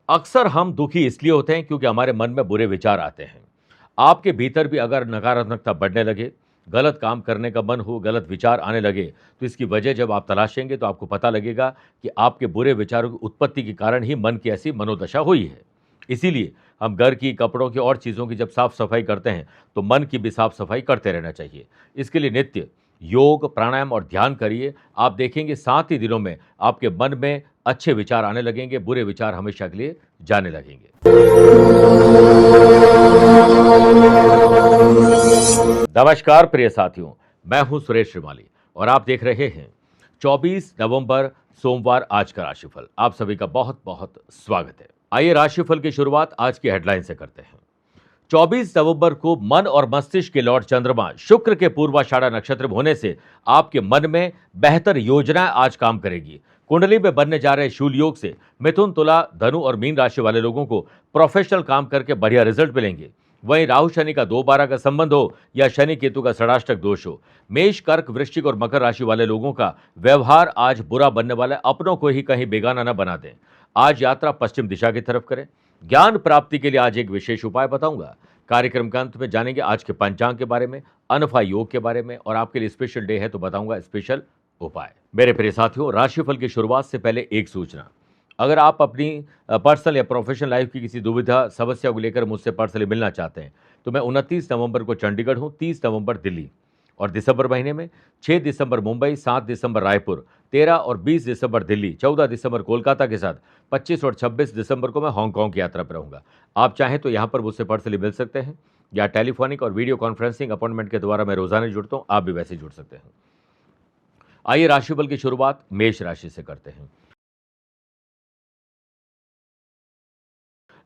अक्सर हम दुखी इसलिए होते हैं क्योंकि हमारे मन में बुरे विचार आते हैं। आपके भीतर भी अगर नकारात्मकता बढ़ने लगे, गलत काम करने का मन हो, गलत विचार आने लगे, तो इसकी वजह जब आप तलाशेंगे तो आपको पता लगेगा कि आपके बुरे विचारों की उत्पत्ति के कारण ही मन की ऐसी मनोदशा हुई है। इसीलिए हम घर की, कपड़ों की और चीज़ों की जब साफ-सफाई करते हैं, तो मन की भी साफ-सफाई करते रहना चाहिए। इसके लिए नित्य योग, प्राणायाम और ध्यान करिए। आप देखेंगे 7 ही दिनों में आपके मन में अच्छे विचार आने लगेंगे, बुरे विचार हमेशा के लिए जाने लगेंगे। नमस्कार प्रिय साथियों, मैं हूं सुरेश श्रीमाली और आप देख रहे हैं 24 नवंबर सोमवार आज का राशिफल। आप सभी का बहुत बहुत स्वागत है। आइए राशिफल की शुरुआत आज की हेडलाइन से करते हैं। 24 नवंबर को मन और मस्तिष्क के लॉर्ड चंद्रमा शुक्र के पूर्वाषाढ़ा नक्षत्र में होने से आपके मन में बेहतर योजनाएं आज काम करेगी। कुंडली में बनने जा रहे शूल योग से मिथुन, तुला, धनु और मीन राशि वाले लोगों को प्रोफेशनल काम करके बढ़िया रिजल्ट मिलेंगे। वहीं राहु शनि का 2-12 का संबंध हो या शनि केतु का षडाष्टक दोष हो, मेष, कर्क, वृश्चिक और मकर राशि वाले लोगों का व्यवहार आज बुरा बनने वाला है। अपनों को ही कहीं बेगाना न बना दें। आज यात्रा पश्चिम दिशा की तरफ करें। ज्ञान प्राप्ति के लिए आज एक विशेष उपाय बताऊंगा। कार्यक्रम के अंत में जानेंगे आज के पंचांग के बारे में, अनफा योग के बारे में और आपके लिए स्पेशल डे है तो बताऊंगा स्पेशल उपाय। मेरे प्रिय साथियों, राशिफल की शुरुआत से पहले एक सूचना। अगर आप अपनी पर्सनल या प्रोफेशनल लाइफ की किसी दुविधा, समस्या को लेकर मुझसे पर्सनली मिलना चाहते हैं तो मैं 29 नवंबर को चंडीगढ़ हूँ, 30 नवंबर दिल्ली और दिसंबर महीने में 6 दिसंबर मुंबई, 7 दिसंबर रायपुर, 13 और 20 दिसंबर दिल्ली, 14 दिसंबर कोलकाता के साथ 25 और 26 दिसंबर को मैं हांगकांग की यात्रा पर रहूंगा। आप चाहें तो यहाँ पर मुझसे पर्सनली मिल सकते हैं या टेलीफोनिक और वीडियो कॉन्फ्रेंसिंग अपॉइंटमेंट के द्वारा मैं रोजाना जुड़ता हूँ, आप भी वैसे जुड़ सकते हैं। आइए राशिफल की शुरुआत मेष राशि से करते हैं।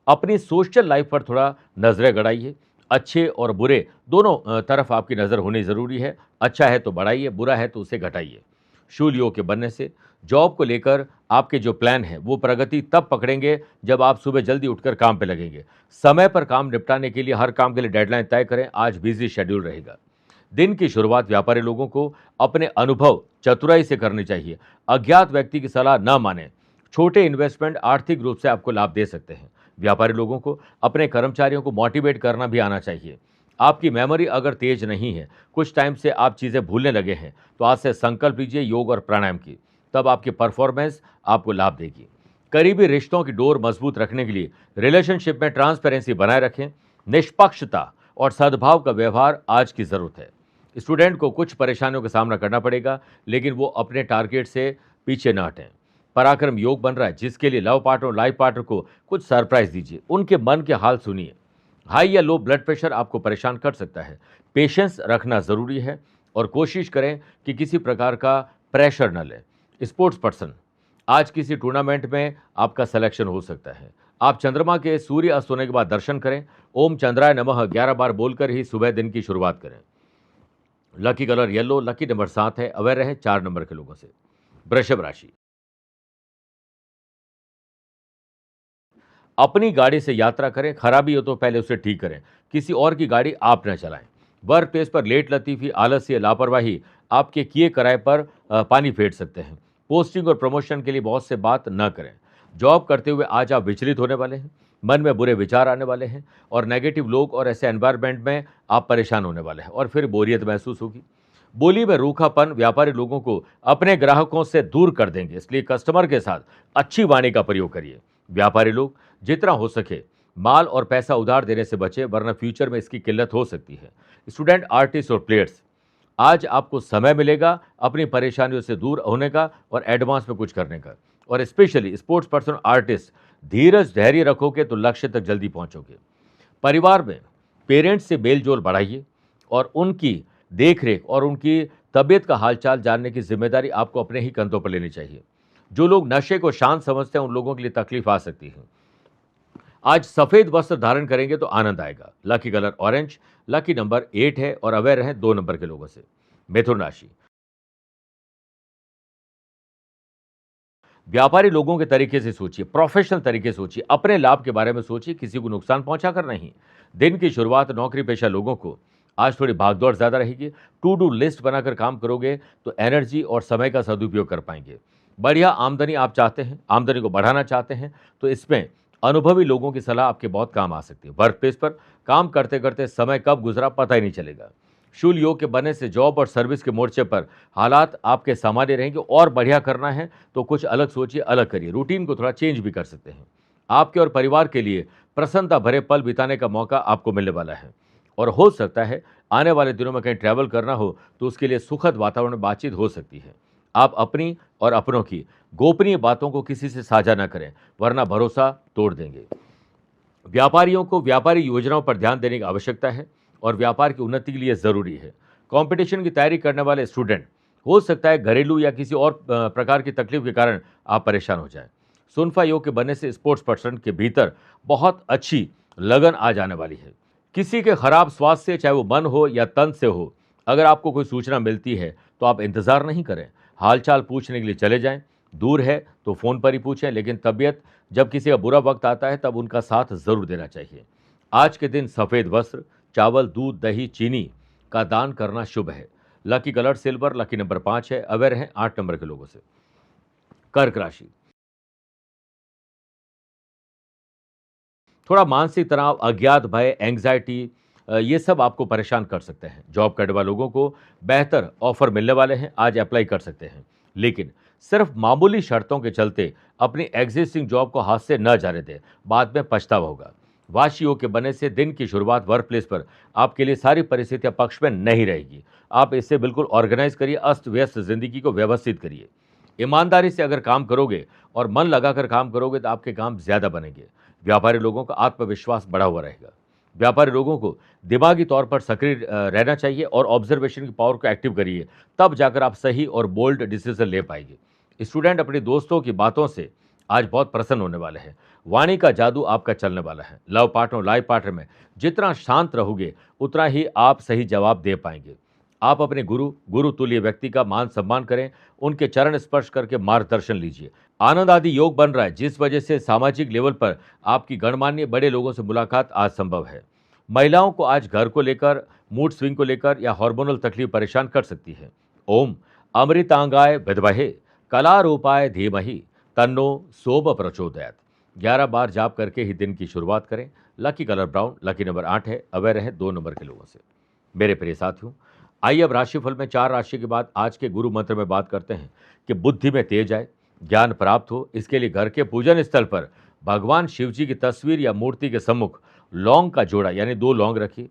अपनी सोशल लाइफ पर थोड़ा नजरें गड़ाइए। अच्छे और बुरे दोनों तरफ आपकी नज़र होनी ज़रूरी है। अच्छा है तो बढ़ाइए, बुरा है तो उसे घटाइए। शूल योग के बनने से जॉब को लेकर आपके जो प्लान है वो प्रगति तब पकड़ेंगे जब आप सुबह जल्दी उठकर काम पे लगेंगे। समय पर काम निपटाने के लिए हर काम के लिए डेडलाइन तय करें। आज बिजी शेड्यूल रहेगा। दिन की शुरुआत व्यापारी लोगों को अपने अनुभव चतुराई से करनी चाहिए। अज्ञात व्यक्ति की सलाह न माने। छोटे इन्वेस्टमेंट आर्थिक रूप से आपको लाभ दे सकते हैं। व्यापारी लोगों को अपने कर्मचारियों को मोटिवेट करना भी आना चाहिए। आपकी मेमोरी अगर तेज नहीं है, कुछ टाइम से आप चीज़ें भूलने लगे हैं, तो आज से संकल्प लीजिए योग और प्राणायाम की, तब आपकी परफॉर्मेंस आपको लाभ देगी। करीबी रिश्तों की डोर मजबूत रखने के लिए रिलेशनशिप में ट्रांसपेरेंसी बनाए रखें। निष्पक्षता और सद्भाव का व्यवहार आज की ज़रूरत है। स्टूडेंट को कुछ परेशानियों का सामना करना पड़ेगा, लेकिन वो अपने टारगेट से पीछे न हटें। पराक्रम योग बन रहा है, जिसके लिए लव पार्टनर और लाइफ पार्टनर को कुछ सरप्राइज दीजिए। उनके मन के हाल सुनिए। हाई या लो ब्लड प्रेशर आपको परेशान कर सकता है। पेशेंस रखना ज़रूरी है और कोशिश करें कि किसी प्रकार का प्रेशर न लें। स्पोर्ट्स पर्सन, आज किसी टूर्नामेंट में आपका सिलेक्शन हो सकता है। आप चंद्रमा के सूर्य अस्त होने के बाद दर्शन करें। ओम चंद्राय नमः 11 बार बोलकर ही सुबह दिन की शुरुआत करें। Lucky colour yellow, lucky number 7 है। अवेयर रहें 4 नंबर के लोगों से। वृषभ राशि, अपनी गाड़ी से यात्रा करें। खराबी हो तो पहले उसे ठीक करें। किसी और की गाड़ी आप न चलाएं। वर्क प्लेस पर लेट लतीफ़ी, आलस्य, लापरवाही आपके किए कराए पर पानी फेर सकते हैं। पोस्टिंग और प्रमोशन के लिए बॉस से बात न करें। जॉब करते हुए आज आप विचलित होने वाले हैं। मन में बुरे विचार आने वाले हैं और नेगेटिव लोग और ऐसे एनवायरनमेंट में आप परेशान होने वाले हैं और फिर बोरियत महसूस होगी। बोली में रूखापन व्यापारी लोगों को अपने ग्राहकों से दूर कर देंगे, इसलिए कस्टमर के साथ अच्छी वाणी का प्रयोग करिए। व्यापारी लोग जितना हो सके माल और पैसा उधार देने से बचे, वरना फ्यूचर में इसकी किल्लत हो सकती है। स्टूडेंट, आर्टिस्ट और प्लेयर्स, आज आपको समय मिलेगा अपनी परेशानियों से दूर होने का और एडवांस में कुछ करने का। और स्पेशली स्पोर्ट्स पर्सन, आर्टिस्ट, धीरज धैर्य रखोगे तो लक्ष्य तक जल्दी पहुंचोगे। परिवार में पेरेंट्स से मेलजोल बढ़ाइए और उनकी देखरेख और उनकी तबीयत का हालचाल जानने की जिम्मेदारी आपको अपने ही कंधों पर लेनी चाहिए। जो लोग नशे को शांत समझते हैं उन लोगों के लिए तकलीफ आ सकती है। आज सफेद वस्त्र धारण करेंगे तो आनंद आएगा। Lucky colour orange, lucky number 8 है और अवेयर रहें 2 नंबर के लोगों से। मिथुन राशि, व्यापारी लोगों के तरीके से सोचिए, प्रोफेशनल तरीके से सोचिए, अपने लाभ के बारे में सोचिए, किसी को नुकसान पहुंचा कर नहीं। दिन की शुरुआत नौकरी पेशा लोगों को आज थोड़ी भागदौड़ ज़्यादा रहेगी। टू डू लिस्ट बनाकर काम करोगे तो एनर्जी और समय का सदुपयोग कर पाएंगे। बढ़िया आमदनी आप चाहते हैं, आमदनी को बढ़ाना चाहते हैं तो इसमें अनुभवी लोगों की सलाह आपके बहुत काम आ सकती है। वर्क प्लेस पर काम करते करते समय कब गुजरा पता ही नहीं चलेगा। शूल योग के बनने से जॉब और सर्विस के मोर्चे पर हालात आपके सामान्य रहेंगे। और बढ़िया करना है तो कुछ अलग सोचिए, अलग करिए, रूटीन को थोड़ा चेंज भी कर सकते हैं। आपके और परिवार के लिए प्रसन्नता भरे पल बिताने का मौका आपको मिलने वाला है। और हो सकता है आने वाले दिनों में कहीं ट्रैवल करना हो तो उसके लिए सुखद वातावरण में बातचीत हो सकती है। आप अपनी और अपनों की गोपनीय बातों को किसी से साझा न करें, वरना भरोसा तोड़ देंगे। व्यापारियों को व्यापारी योजनाओं पर ध्यान देने की आवश्यकता है और व्यापार की उन्नति के लिए ज़रूरी है। कंपटीशन की तैयारी करने वाले स्टूडेंट, हो सकता है घरेलू या किसी और प्रकार की तकलीफ के कारण आप परेशान हो जाएं। सुनफा योग के बनने से स्पोर्ट्स पर्सन के भीतर बहुत अच्छी लगन आ जाने वाली है। किसी के खराब स्वास्थ्य से, चाहे वो मन हो या तन से हो, अगर आपको कोई सूचना मिलती है तो आप इंतज़ार नहीं करें, हालचाल पूछने के लिए चले जाएं। दूर है तो फ़ोन पर ही पूछें, लेकिन तबीयत जब किसी का बुरा वक्त आता है तब उनका साथ ज़रूर देना चाहिए। आज के दिन सफ़ेद वस्त्र, चावल, दूध, दही, चीनी का दान करना शुभ है। Lucky colour silver, lucky number 5 है, अवेयर हैं 8 नंबर के लोगों से। कर्क राशि, थोड़ा मानसिक तनाव, अज्ञात भय, एंग्जाइटी, ये सब आपको परेशान कर सकते हैं। जॉब करने वाले लोगों को बेहतर ऑफर मिलने वाले हैं, आज अप्लाई कर सकते हैं। लेकिन सिर्फ मामूली शर्तों के चलते अपनी एग्जिस्टिंग जॉब को हाथ से न जाने दें, बाद में पछतावा होगा। वाशी योग के बनने से दिन की शुरुआत वर्क प्लेस पर आपके लिए सारी परिस्थितियां पक्ष में नहीं रहेगी। आप इससे बिल्कुल ऑर्गेनाइज करिए, अस्त व्यस्त जिंदगी को व्यवस्थित करिए। ईमानदारी से अगर काम करोगे और मन लगाकर काम करोगे तो आपके काम ज्यादा बनेंगे। व्यापारी लोगों का आत्मविश्वास बढ़ा हुआ रहेगा। व्यापारी लोगों को दिमागी तौर पर सक्रिय रहना चाहिए और ऑब्जर्वेशन की पावर को एक्टिव करिए, तब जाकर आप सही और बोल्ड डिसीजन ले पाएंगे। स्टूडेंट अपने दोस्तों की बातों से आज बहुत प्रसन्न होने वाले हैं। वाणी का जादू आपका चलने वाला है। लव पार्टनर, लाइफ पार्टनर में जितना शांत रहोगे उतना ही आप सही जवाब दे पाएंगे। आप अपने गुरु तुल्य व्यक्ति का मान सम्मान करें, उनके चरण स्पर्श करके मार्गदर्शन लीजिए। आनंद आदि योग बन रहा है, जिस वजह से सामाजिक लेवल पर आपकी गणमान्य बड़े लोगों से मुलाकात आज संभव है। महिलाओं को आज घर को लेकर, मूड स्विंग को लेकर या हार्मोनल तकलीफ परेशान कर सकती है। ओम अमृतांगाय विद्महे कला रूपाय धीमहि तन्नो सोम प्रचोदयात। 11 बार जाप करके ही दिन की शुरुआत करें। Lucky colour brown, lucky number 8 है, अवेयर रहे 2 नंबर के लोगों से। मेरे प्रिय साथियों, आइए अब राशिफल में 4 राशि के बाद आज के गुरु मंत्र में बात करते हैं कि बुद्धि में तेज आए, ज्ञान प्राप्त हो। इसके लिए घर के पूजन स्थल पर भगवान शिव जी की तस्वीर या मूर्ति के सम्मुख लौंग का जोड़ा यानी 2 लौंग रखिए,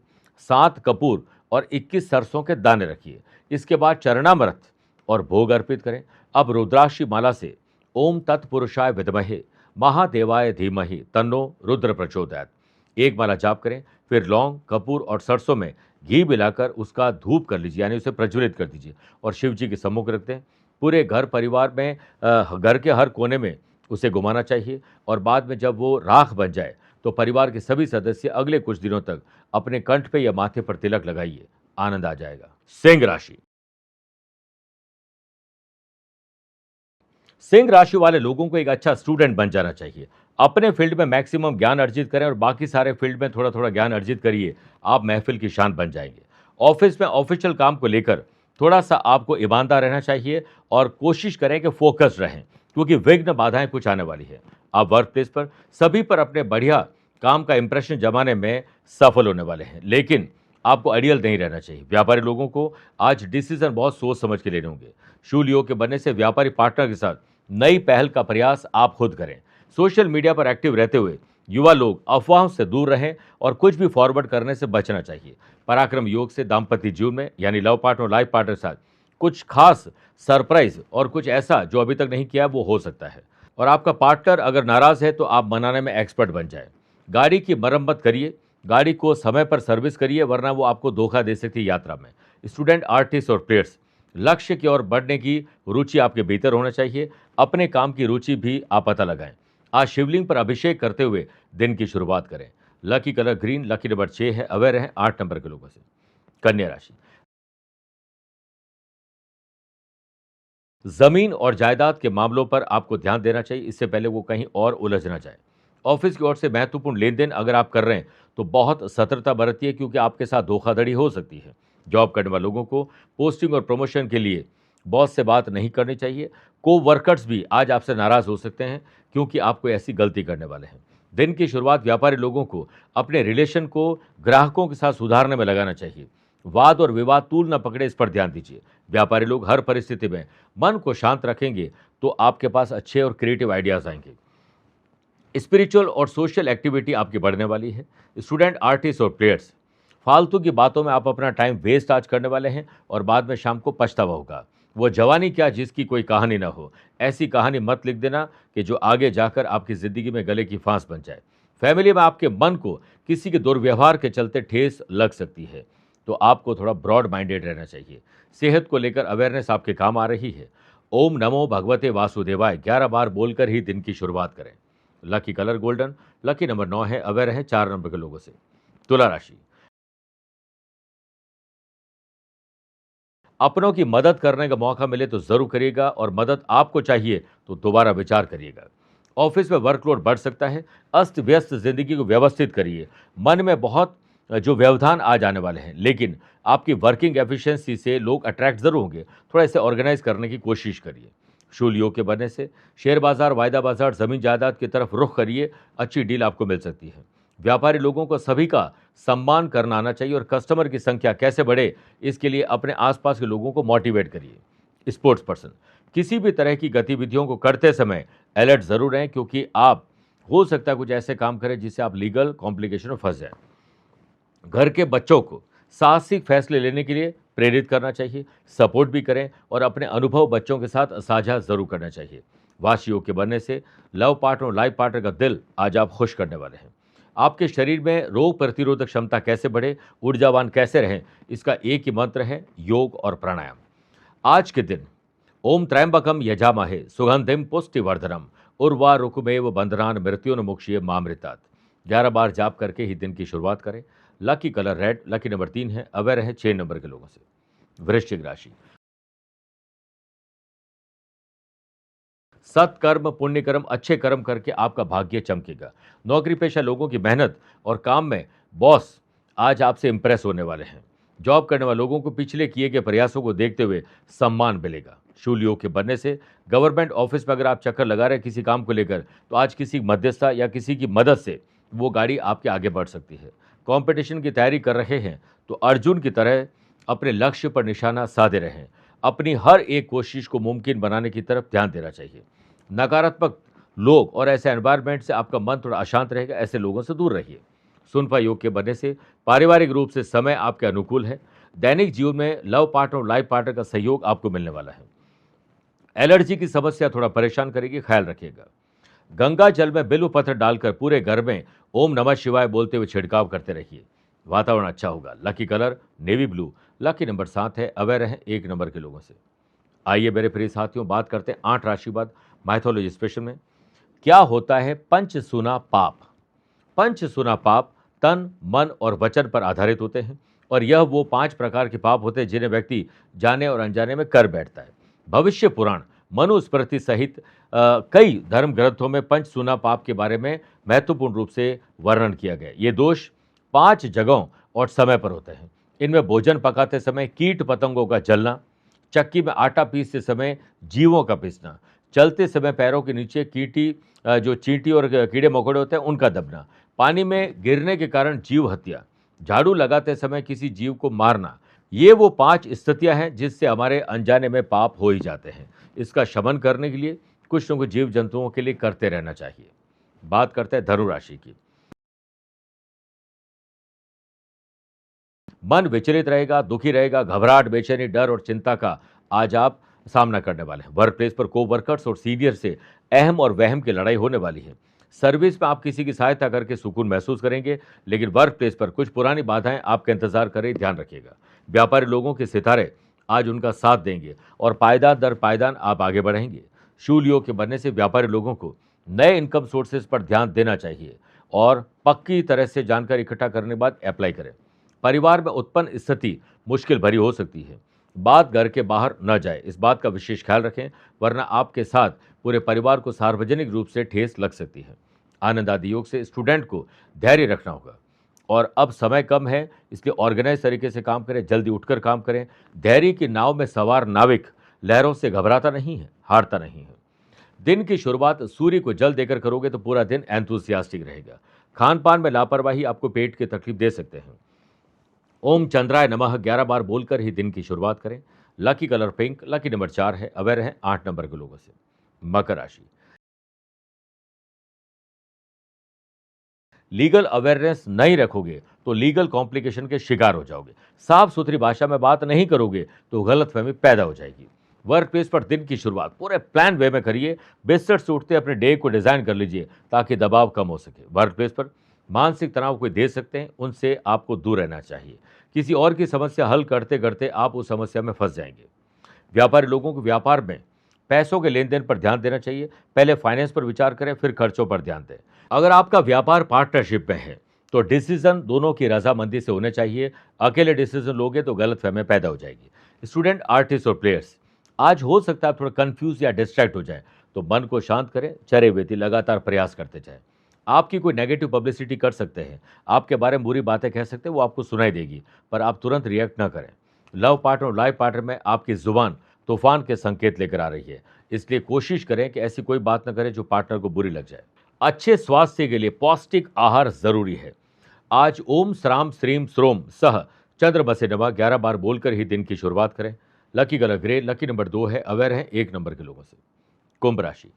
7 कपूर और 21 सरसों के दाने रखिए। इसके बाद चरणामृत और भोग अर्पित करें। अब रुद्राक्षी माला से ओम तत्पुरुषाय विद्महे महादेवाय धीमहि तन्नो रुद्र प्रचोदयात 1 माला जाप करें। फिर लौंग, कपूर और सरसों में घी मिलाकर उसका धूप कर लीजिए, यानी उसे प्रज्वलित कर दीजिए और शिव जी के सम्मुख रख दें। पूरे घर परिवार में घर के हर कोने में उसे घुमाना चाहिए और बाद में जब वो राख बन जाए तो परिवार के सभी सदस्य अगले कुछ दिनों तक अपने कंठ पे या माथे पर तिलक लगाइए, आनंद आ जाएगा। सिंह राशि, सिंह राशि वाले लोगों को एक अच्छा स्टूडेंट बन जाना चाहिए। अपने फील्ड में मैक्सिमम ज्ञान अर्जित करें और बाकी सारे फील्ड में थोड़ा थोड़ा ज्ञान अर्जित करिए, आप महफिल की शान बन जाएंगे। ऑफिस में ऑफिशियल काम को लेकर थोड़ा सा आपको ईमानदार रहना चाहिए और कोशिश करें कि फोकस रहें, क्योंकि विघ्न बाधाएं कुछ आने वाली है। आप वर्क प्लेस पर सभी पर अपने बढ़िया काम का इंप्रेशन जमाने में सफल होने वाले हैं, लेकिन आपको आइडियल नहीं रहना चाहिए। व्यापारी लोगों को आज डिसीजन बहुत सोच समझ के लेने होंगे। शूल योग के बनने से व्यापारी पार्टनर के साथ नई पहल का प्रयास आप खुद करें। सोशल मीडिया पर एक्टिव रहते हुए युवा लोग अफवाहों से दूर रहें और कुछ भी फॉरवर्ड करने से बचना चाहिए। पराक्रम योग से दाम्पत्य जीवन में यानी लव पार्टनर और लाइफ पार्टनर के साथ कुछ खास सरप्राइज और कुछ ऐसा जो अभी तक नहीं किया वो हो सकता है। और आपका पार्टनर अगर नाराज है तो आप मनाने में एक्सपर्ट बन जाए। गाड़ी की मरम्मत करिए, गाड़ी को समय पर सर्विस करिए, वरना वो आपको धोखा दे सकती है यात्रा में। स्टूडेंट, आर्टिस्ट और प्लेयर्स, लक्ष्य की ओर बढ़ने की रुचि आपके भीतर होना चाहिए। अपने काम की रुचि भी आप पता लगाएं। आज शिवलिंग पर अभिषेक करते हुए दिन की शुरुआत करें। Lucky colour green, lucky number 6 है, अवेयर हैं 8 नंबर के लोगों से। कन्या राशि, जमीन और जायदाद के मामलों पर आपको ध्यान देना चाहिए, इससे पहले वो कहीं और उलझ ना जाए। ऑफिस की ओर से महत्वपूर्ण लेन देन अगर आप कर रहे हैं तो बहुत सतर्कता बरतिए, क्योंकि आपके साथ धोखाधड़ी हो सकती है। जॉब करने वाले लोगों को पोस्टिंग और प्रमोशन के लिए बॉस से बात नहीं करनी चाहिए। को वर्कर्स भी आज आपसे नाराज हो सकते हैं, क्योंकि आप कोई ऐसी गलती करने वाले हैं। दिन की शुरुआत व्यापारी लोगों को अपने रिलेशन को ग्राहकों के साथ सुधारने में लगाना चाहिए। वाद और विवाद तूल न पकड़े, इस पर ध्यान दीजिए। व्यापारी लोग हर परिस्थिति में मन को शांत रखेंगे तो आपके पास अच्छे और क्रिएटिव आइडियाज आएंगे। स्पिरिचुअल और सोशल एक्टिविटी आपकी बढ़ने वाली है। स्टूडेंट, आर्टिस्ट और प्लेयर्स, फालतू की बातों में आप अपना टाइम वेस्ट आज करने वाले हैं और बाद में शाम को पछतावा होगा। वो जवानी क्या जिसकी कोई कहानी ना हो, ऐसी कहानी मत लिख देना कि जो आगे जाकर आपकी ज़िंदगी में गले की फांस बन जाए। फैमिली में आपके मन को किसी के दुर्व्यवहार के चलते ठेस लग सकती है, तो आपको थोड़ा ब्रॉड माइंडेड रहना चाहिए। सेहत को लेकर अवेयरनेस आपके काम आ रही है। ओम नमो भगवते वासुदेवाय 11 बार बोलकर ही दिन की शुरुआत करें। Lucky colour golden, lucky number 9 है, अवेयर है 4 नंबर के लोगों से। तुला राशि, अपनों की मदद करने का मौका मिले तो जरूर करिएगा और मदद आपको चाहिए तो दोबारा विचार करिएगा। ऑफिस में वर्कलोड बढ़ सकता है। अस्त व्यस्त जिंदगी को व्यवस्थित करिए। मन में बहुत जो व्यवधान आ जाने वाले हैं, लेकिन आपकी वर्किंग एफिशिएंसी से लोग अट्रैक्ट जरूर होंगे। थोड़ा इसे ऑर्गेनाइज करने की कोशिश करिए। शूल योग के बनने से शेयर बाजार, वायदा बाजार, जमीन जायदाद की तरफ रुख करिए। अच्छी डील आपको मिल सकती है। व्यापारी लोगों को सभी का सम्मान करना आना चाहिए और कस्टमर की संख्या कैसे बढ़े, इसके लिए अपने आसपास के लोगों को मोटिवेट करिए। स्पोर्ट्स पर्सन, किसी भी तरह की गतिविधियों को करते समय अलर्ट जरूर रहें, क्योंकि आप हो सकता है कुछ ऐसे काम करें जिससे आप लीगल कॉम्प्लिकेशन में फंस जाएं। घर के बच्चों को साहसिक फैसले लेने के लिए प्रेरित करना चाहिए। सपोर्ट भी करें और अपने अनुभव बच्चों के साथ साझा जरूर करना चाहिए। वाश योग के बनने से लव पार्टनर और लाइफ पार्टनर का दिल आज आप खुश करने वाले हैं। आपके शरीर में रोग प्रतिरोधक क्षमता कैसे बढ़े, ऊर्जावान कैसे रहें, इसका एक ही मंत्र है, योग और प्राणायाम। आज के दिन ओम त्रयंबकम यजामहे सुगंधिम पुष्टिवर्धनम उर्वा रुकुमेव बंधनान मृत्युन्मुक्षीय मामृतात् 11 बार जाप करके ही दिन की शुरुआत करें। Lucky colour red, lucky number 3 है, अवेयर है 6 नंबर के लोगों से। वृश्चिक राशि, सत्कर्म, पुण्य कर्म, अच्छे कर्म करके आपका भाग्य चमकेगा। नौकरी पेशा लोगों की मेहनत और काम में बॉस आज आपसे इंप्रेस होने वाले हैं। जॉब करने वाले लोगों को पिछले किए गए प्रयासों को देखते हुए सम्मान मिलेगा। शूल योग के बनने से गवर्नमेंट ऑफिस में अगर आप चक्कर लगा रहे हैं किसी काम को लेकर, तो आज किसी मध्यस्थता या किसी की मदद से वो गाड़ी आपके आगे बढ़ सकती है। कंपटीशन की तैयारी कर रहे हैं तो अर्जुन की तरह अपने लक्ष्य पर निशाना साधे रहें। अपनी हर एक कोशिश को मुमकिन बनाने की तरफ ध्यान देना चाहिए। नकारात्मक लोग और ऐसे एनवायरनमेंट से आपका मन थोड़ा अशांत रहेगा, ऐसे लोगों से दूर रहिए। सुनफा योग के बनने से पारिवारिक रूप से समय आपके अनुकूल है। दैनिक जीवन में लव पार्टनर और लाइफ पार्टनर का सहयोग आपको मिलने वाला है। एलर्जी की समस्या थोड़ा परेशान करेगी, ख्याल रखिएगा। गंगा जल में बिल्व पत्र डालकर पूरे घर में ओम नमः शिवाय बोलते हुए छिड़काव करते रहिए। वातावरण अच्छा होगा। Lucky colour navy blue, lucky number 7 है, अवेयर है 1 नंबर के लोगों से। आइए मेरे प्रिय साथियों, बात करते हैं 8 राशि बाद माइथोलॉजी स्पेशल में क्या होता है पंच सुना पाप। पंच सुना पाप तन, मन और वचन पर आधारित होते हैं और यह वो 5 प्रकार के पाप होते हैं जिन्हें व्यक्ति जाने और अनजाने में कर बैठता है। भविष्य पुराण, मनुस्मृति सहित कई धर्म ग्रंथों में पंच सुना पाप के बारे में महत्वपूर्ण रूप से वर्णन किया गया। ये दोष 5 जगहों और समय पर होते हैं। इनमें भोजन पकाते समय कीट पतंगों का जलना, चक्की में आटा पीसते समय जीवों का पीसना, चलते समय पैरों के नीचे जो चींटी और कीड़े मकोड़े होते हैं उनका दबना, पानी में गिरने के कारण जीव हत्या, झाड़ू लगाते समय किसी जीव को मारना। ये वो 5 स्थितियां हैं जिससे हमारे अनजाने में पाप हो ही जाते हैं। इसका शमन करने के लिए कुछ न कुछ जीव जंतुओं के लिए करते रहना चाहिए। बात करते हैं धनु राशि की। मन विचलित रहेगा, दुखी रहेगा, घबराहट, बेचैनी, डर और चिंता का आज आप सामना करने वाले हैं। वर्क प्लेस पर को-वर्कर्स और सीनियर से अहम और वहम की लड़ाई होने वाली है। सर्विस में आप किसी की सहायता करके सुकून महसूस करेंगे, लेकिन वर्क प्लेस पर कुछ पुरानी बाधाएं आपका इंतजार करें, ध्यान रखिएगा। व्यापारी लोगों के सितारे आज उनका साथ देंगे और पायदान दर पायदान आप आगे बढ़ेंगे। शूल योग के बनने से व्यापारी लोगों को नए इनकम सोर्सेज पर ध्यान देना चाहिए और पक्की तरह से जानकारी इकट्ठा करने के बाद अप्लाई करें। परिवार में उत्पन्न स्थिति मुश्किल भरी हो सकती है। बात घर के बाहर न जाए, इस बात का विशेष ख्याल रखें, वरना आपके साथ पूरे परिवार को सार्वजनिक रूप से ठेस लग सकती है। आनंद आदि योग से स्टूडेंट को धैर्य रखना होगा और अब समय कम है, इसलिए ऑर्गेनाइज तरीके से काम करें, जल्दी उठकर काम करें। धैर्य की नाव में सवार नाविक लहरों से घबराता नहीं है, हारता नहीं है। दिन की शुरुआत सूर्य को जल देकर करोगे तो पूरा दिन एंथुसियास्टिक रहेगा। खान पान में लापरवाही आपको पेट की तकलीफ दे सकते हैं। ओम चंद्राय नमः 11 बार बोलकर ही दिन की शुरुआत करें। Lucky colour pink, lucky number 4 है, अवेयर हैं 8 नंबर के लोगों से। मकर राशि, लीगल अवेयरनेस नहीं रखोगे तो लीगल कॉम्प्लिकेशन के शिकार हो जाओगे। साफ सुथरी भाषा में बात नहीं करोगे तो गलतफहमी पैदा हो जाएगी। वर्क प्लेस पर दिन की शुरुआत पूरे प्लान वे में करिए। बिस्तर से उठते अपने डे को डिजाइन कर लीजिए ताकि दबाव कम हो सके। वर्क प्लेस पर मानसिक तनाव कोई दे सकते हैं, उनसे आपको दूर रहना चाहिए। किसी और की समस्या हल करते करते आप उस समस्या में फंस जाएंगे। व्यापारी लोगों को व्यापार में पैसों के लेन देन पर ध्यान देना चाहिए। पहले फाइनेंस पर विचार करें, फिर खर्चों पर ध्यान दें। अगर आपका व्यापार पार्टनरशिप में है तो डिसीजन दोनों की रजामंदी से होने चाहिए। अकेले डिसीजन लोगे तो गलतफहमी पैदा हो जाएगी। स्टूडेंट, आर्टिस्ट और प्लेयर्स, आज हो सकता है आप थोड़ा कंफ्यूज या डिस्ट्रैक्ट हो जाए, तो मन को शांत करें। चरे व्यक्ति लगातार प्रयास करते जाएं। आपकी कोई नेगेटिव पब्लिसिटी कर सकते हैं, आपके बारे में बुरी बातें कह सकते हैं, वो आपको सुनाई देगी, पर आप तुरंत रिएक्ट ना करें। लव पार्टनर और लाइफ पार्टनर में आपकी जुबान तूफान के संकेत लेकर आ रही है, इसलिए कोशिश करें कि ऐसी कोई बात न करें जो पार्टनर को बुरी लग जाए। अच्छे स्वास्थ्य के लिए पौष्टिक आहार जरूरी है। आज ओम श्राम श्रीम श्रोम सह चंद्रमसे नमः 11 बार बोलकर ही दिन की शुरुआत करें। Lucky colour grey, lucky number 2 है, अवेयर है 1 नंबर के लोगों से। कुंभ राशि,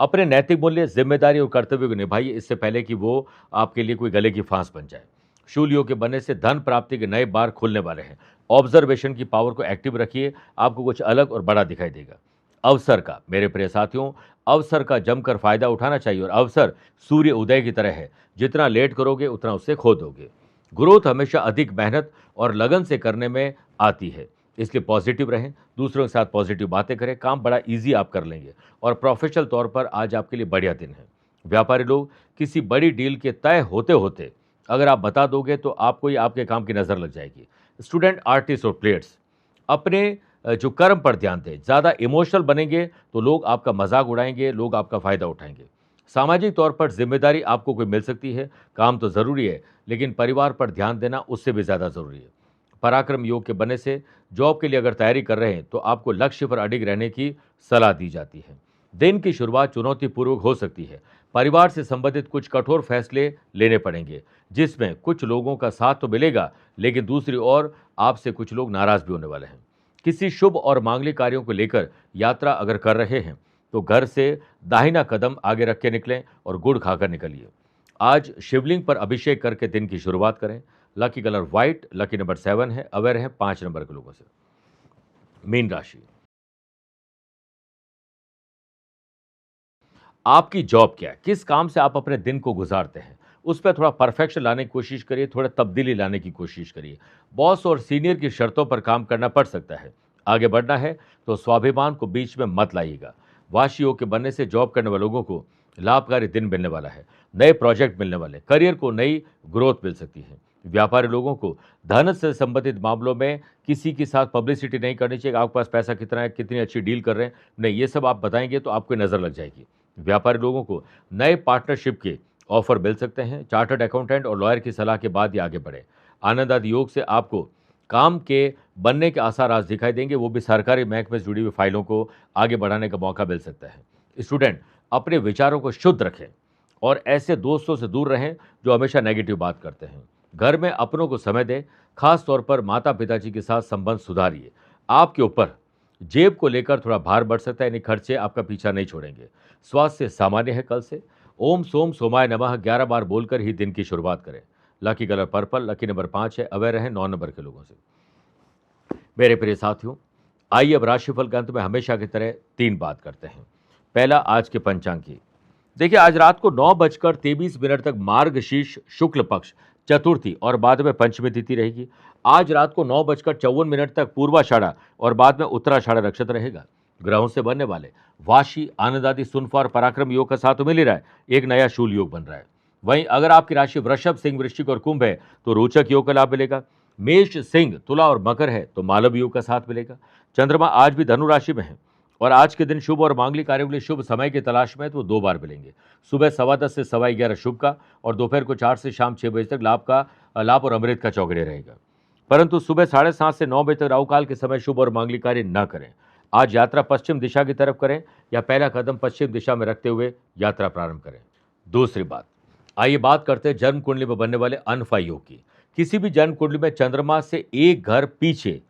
अपने नैतिक मूल्य, जिम्मेदारी और कर्तव्य को निभाइए, इससे पहले कि वो आपके लिए कोई गले की फांस बन जाए। शूलियों के बनने से धन प्राप्ति के नए बार खुलने वाले हैं। ऑब्जर्वेशन की पावर को एक्टिव रखिए, आपको कुछ अलग और बड़ा दिखाई देगा। अवसर का, मेरे प्रिय साथियों, अवसर का जमकर फायदा उठाना चाहिए और अवसर सूर्य उदय की तरह है, जितना लेट करोगे उतना उससे खो दोगे। ग्रोथ हमेशा अधिक मेहनत और लगन से करने में आती है, इसलिए पॉजिटिव रहें, दूसरों के साथ पॉजिटिव बातें करें, काम बड़ा इजी आप कर लेंगे और प्रोफेशनल तौर पर आज आपके लिए बढ़िया दिन है। व्यापारी लोग, किसी बड़ी डील के तय होते होते अगर आप बता दोगे तो आपको ही आपके काम की नज़र लग जाएगी। स्टूडेंट, आर्टिस्ट और प्लेयर्स, अपने जो कर्म पर ध्यान दें। ज़्यादा इमोशनल बनेंगे तो लोग आपका मजाक उड़ाएंगे, लोग आपका फ़ायदा उठाएंगे। सामाजिक तौर पर जिम्मेदारी आपको कोई मिल सकती है, काम तो ज़रूरी है लेकिन परिवार पर ध्यान देना उससे भी ज़्यादा ज़रूरी है। पराक्रम योग के बनने से जॉब के लिए अगर तैयारी कर रहे हैं तो आपको लक्ष्य पर अडिग रहने की सलाह दी जाती है। दिन की शुरुआत चुनौतीपूर्वक हो सकती है। परिवार से संबंधित कुछ कठोर फैसले लेने पड़ेंगे, जिसमें कुछ लोगों का साथ तो मिलेगा लेकिन दूसरी ओर आपसे कुछ लोग नाराज भी होने वाले हैं। किसी शुभ और मांगलिक कार्यों को लेकर यात्रा अगर कर रहे हैं तो घर से दाहिना कदम आगे रख के निकलें और गुड़ खाकर निकलिए। आज शिवलिंग पर अभिषेक करके दिन की शुरुआत करें। Lucky colour white, lucky number 7 है, अवेयर है 5 नंबर के लोगों से। मीन राशि, आपकी जॉब क्या है, किस काम से आप अपने दिन को गुजारते हैं, उस पर थोड़ा परफेक्शन लाने की कोशिश करिए, थोड़ा तब्दीली लाने की कोशिश करिए। बॉस और सीनियर की शर्तों पर काम करना पड़ सकता है। आगे बढ़ना है तो स्वाभिमान को बीच में मत लाइएगा। वाशी योग के बनने से जॉब करने वाले लोगों को लाभकारी दिन मिलने वाला है। नए प्रोजेक्ट मिलने वाले, करियर को नई ग्रोथ मिल सकती है। व्यापारी लोगों को धन से संबंधित मामलों में किसी के साथ पब्लिसिटी नहीं करनी चाहिए। आपके पास पैसा कितना है, कितनी अच्छी डील कर रहे हैं, नहीं, ये सब आप बताएंगे तो आपको नज़र लग जाएगी। व्यापारी लोगों को नए पार्टनरशिप के ऑफर मिल सकते हैं। चार्टर्ड अकाउंटेंट और लॉयर की सलाह के बाद ही आगे बढ़े। आनंद आदि योग से आपको काम के बनने के आसार आज दिखाई देंगे, वो भी सरकारी महकमे से जुड़ी हुई फाइलों को आगे बढ़ाने का मौका मिल सकता है। स्टूडेंट, अपने विचारों को शुद्ध रखें और ऐसे दोस्तों से दूर रहें जो हमेशा नेगेटिव बात करते हैं। घर में अपनों को समय दें, खास तौर पर माता पिताजी के साथ संबंध सुधारिए। आपके ऊपर जेब को लेकर थोड़ा भार बढ़ सकता है, यानी खर्चे आपका पीछा नहीं छोड़ेंगे। स्वास्थ्य सामान्य है कल से। ओम सोम सोमाय नमः 11 बार बोलकर ही दिन की शुरुआत करें। Lucky colour purple, lucky number 5 है, अवेयर रहें 9 नंबर के लोगों से। मेरे प्रिय साथियों, आइए अब राशिफल के अंत में हमेशा की तरह 3 बात करते हैं। पहला, आज के पंचांग की। देखिए, आज रात को 9:23 तक मार्गशीर्ष शुक्ल पक्ष चतुर्थी और बाद में पंचमी तिथि रहेगी। आज रात को 9:54 तक पूर्वाषाढ़ा और बाद में उत्तराषाढ़ा नक्षत्र रहेगा। ग्रहों से बनने वाले वाशी, आनंद आदि, सुनफा और पराक्रम योग का साथ तो मिल ही रहा है, एक नया शूल योग बन रहा है। वहीं अगर आपकी राशि वृषभ, सिंह, वृश्चिक और कुंभ है तो रोचक योग का लाभ मिलेगा। मेष, सिंह, तुला और मकर है तो मालव योग का साथ मिलेगा। चंद्रमा आज भी धनु राशि में है और आज के दिन शुभ और मांगलिक कार्यों के लिए शुभ समय की तलाश में है तो वो 2 बार मिलेंगे। सुबह 10:15 से 11:15 शुभ का और दोपहर को 4 से शाम 6 बजे तक लाभ और अमृत का चौगड़े रहेगा। परंतु सुबह 7:30 से 9 बजे तक राहु काल के समय शुभ और मांगलिक कार्य न करें। आज यात्रा पश्चिम दिशा की तरफ करें या पहला कदम पश्चिम दिशा में रखते हुए यात्रा प्रारंभ करें। दूसरी बात, आइए बात करते हैं जन्म कुंडली में बनने वाले अनफा योग की। किसी भी जन्म कुंडली में चंद्रमा से एक घर पीछे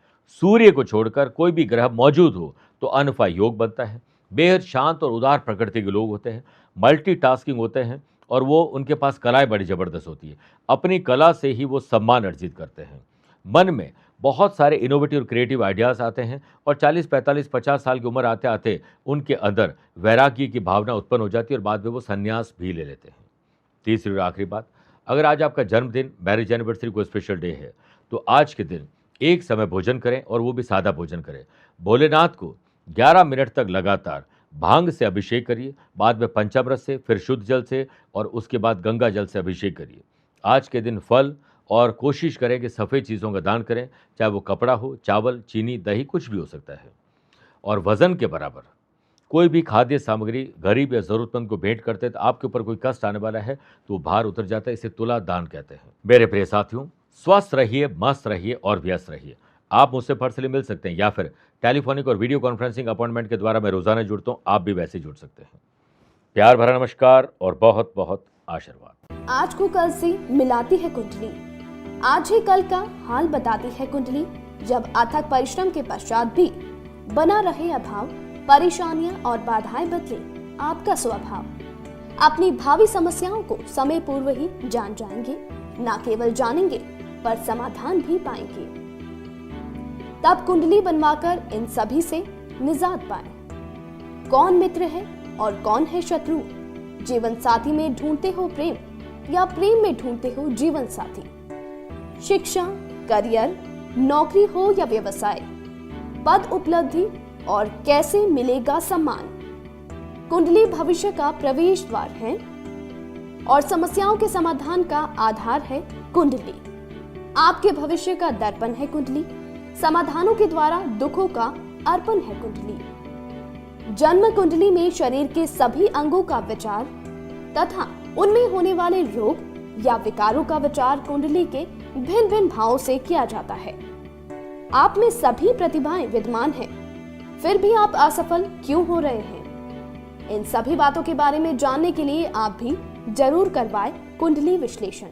सूर्य को छोड़कर कोई भी ग्रह मौजूद हो तो अनफा योग बनता है। बेहद शांत और उदार प्रकृति के लोग होते हैं, मल्टीटास्किंग होते हैं और वो उनके पास कलाएं बड़ी ज़बरदस्त होती है। अपनी कला से ही वो सम्मान अर्जित करते हैं। मन में बहुत सारे इनोवेटिव और क्रिएटिव आइडियाज़ आते हैं और 40, 45, 50 साल की उम्र आते आते उनके अंदर वैराग्य की भावना उत्पन्न हो जाती है और बाद में वो संन्यास भी ले लेते हैं। तीसरी और आखिरी बात, अगर आज आपका जन्मदिन, मैरिज एनिवर्सरी कोई स्पेशल डे है तो आज के दिन एक समय भोजन करें और वो भी सादा भोजन करें। भोलेनाथ को 11 मिनट तक लगातार भांग से अभिषेक करिए, बाद में पंचामृत से, फिर शुद्ध जल से और उसके बाद गंगा जल से अभिषेक करिए। आज के दिन फल और कोशिश करें कि सफ़ेद चीज़ों का दान करें, चाहे वो कपड़ा हो, चावल, चीनी, दही, कुछ भी हो सकता है। और वज़न के बराबर कोई भी खाद्य सामग्री गरीब या ज़रूरतमंद को भेंट करते हैं तो आपके ऊपर कोई कष्ट आने वाला है तो भार उतर जाता है। इसे तुला दान कहते हैं। मेरे प्रिय साथियों, स्वस्थ रहिए, मस्त रहिए और व्यस्त रहिए। आप मुझसे पर्सनली मिल सकते हैं या फिर टेलीफोनिक और वीडियो कॉन्फ्रेंसिंग अपॉइंटमेंट के द्वारा मैं रोजाना जुड़ता हूँ, आप भी वैसे जुड़ सकते हैं। प्यार भरा नमस्कार और बहुत बहुत आशीर्वाद। आज को कल से मिलाती है कुंडली, आज ही कल का हाल बताती है कुंडली। जब अथक परिश्रम के पश्चात भी बना रहे अभाव, परेशानियां और बाधाएं बदले आपका स्वभाव, अपनी भावी समस्याओं को समय पूर्व ही जान जाएंगे, न केवल जानेंगे पर समाधान भी पाएंगे। तब कुंडली बनवाकर इन सभी से निजात पाए। कौन मित्र है और कौन है शत्रु, जीवन साथी में ढूंढते हो प्रेम या प्रेम में ढूंढते हो जीवन साथी, शिक्षा, करियर, नौकरी हो या व्यवसाय, पद उपलब्धि और कैसे मिलेगा सम्मान। कुंडली भविष्य का प्रवेश द्वार है और समस्याओं के समाधान का आधार है कुंडली। आपके भविष्य का दर्पण है कुंडली, समाधानों के द्वारा दुखों का अर्पण है कुंडली। जन्म कुंडली में शरीर के सभी अंगों का विचार तथा उनमें होने वाले रोग या विकारों का विचार कुंडली के भिन्न भिन्न भावों से किया जाता है। आप में सभी प्रतिभाएं विद्यमान हैं, फिर भी आप असफल क्यों हो रहे हैं? इन सभी बातों के बारे में जानने के लिए आप भी जरूर करवाएं कुंडली विश्लेषण।